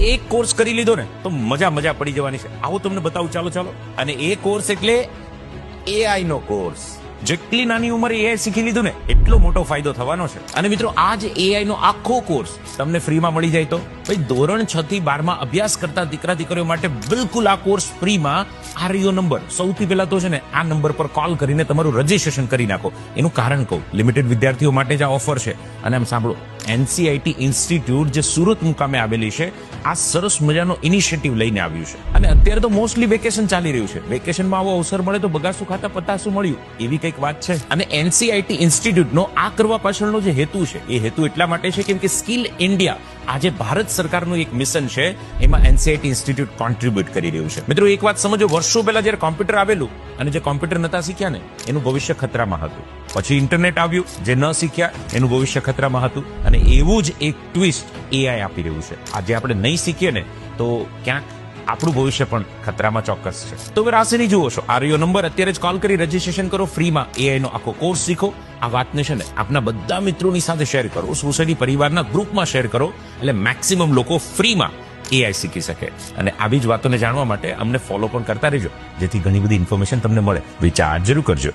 એક કોર્સ કરી લીધો ને તો મજા પડી જવાની છે. આવું તમને બતાવું, ચાલો. અને એ કોર્સ એટલે એઆઈ નો કોર્સ. જેટલી નાની ઉંમરે એઆઈ શીખી લીધું ને એટલો મોટો ફાયદો થવાનો છે. અને મિત્રો, આ જે એઆઈ નો આખો કોર્સ તમને ફ્રીમાં મળી જાય તો ભાઈ ધોરણ 6 થી 12 માં અભ્યાસ કરતા દીકરા દીકરીઓ માટે બિલકુલ આ કોર્સ ફ્રીમાં. આ રહ્યો નંબર. સૌથી પહેલા તો છે ને આ નંબર પર કોલ કરીને તમારું રજીસ્ટ્રેશન કરી નાખો. એનું કારણ કહું, લિમિટેડ વિદ્યાર્થીઓ માટે જ આ ઓફર છે. અને આમ સાંભળો, એનસીઆઈટી ઇન્સ્ટિટ્યૂટ જે સુરત મુકામે આવેલી છે, આ સરસ મજાનો ઇનિશિયેટિવ લઈને આવ્યું છે. અને અત્યારે તો મોસ્ટલી વેકેશન ચાલી રહ્યું છે. વેકેશનમાં આવો અવસર મળે તો બગાસું ખાતા પતાસું મળ્યું, એવી કંઈક વાત છે. અને એનસીઆઈટી ઇન્સ્ટિટ્યૂટનો આ કરવા પાછળનો જે હેતુ છે, એ હેતુ એટલા માટે છે કેમ કે સ્કિલ ઇન્ડિયા આજે ભારત સરકારનું એક મિશન છે, એમાં એનસીઆઈટી ઇન્સ્ટિટ્યૂટ કોન્ટ્રીબ્યુટ કરી રહ્યું છે. મિત્રો, એક વાત સમજો, વર્ષો પહેલા જ્યારે કોમ્પ્યુટર આવેલું અને જે કોમ્પ્યુટર નતા શીખ્યા ને એનું ભવિષ્ય ખતરામાં હતું. પછી ઇન્ટરનેટ આવ્યું, જે ન શીખ્યા એનું ભવિષ્ય ખતરામાં હતું. અને એવું જ એક ટ્વિસ્ટ એઆઈ આપી રહ્યું છે. આજે આપણે નહીં શીખીએ ને તો ક્યાંક આપણું ભવિષ્ય પણ ખતરામાં ચોક્કસ છે. તો હવે રાસે નહીં જુઓ છો, આ રહ્યો નંબર. અત્યારે જ કોલ કરી રજીસ્ટ્રેશન કરો. ફ્રીમાં એઆઈ નો આખો કોર્સ શીખો. આ વાતને છે ને આપના બધા મિત્રોની સાથે શેર કરો, સોસાયટી પરિવારના ગ્રુપમાં શેર કરો, એટલે મેક્સિમમ લોકો ફ્રીમાં એઆઈ શીખી શકે. અને આવી જ વાતોને જાણવા માટે અમને ફોલો પણ કરતા રહેજો, જેથી ઘણી બધી ઇન્ફોર્મેશન તમને મળે. વિચાર જરૂર કરજો.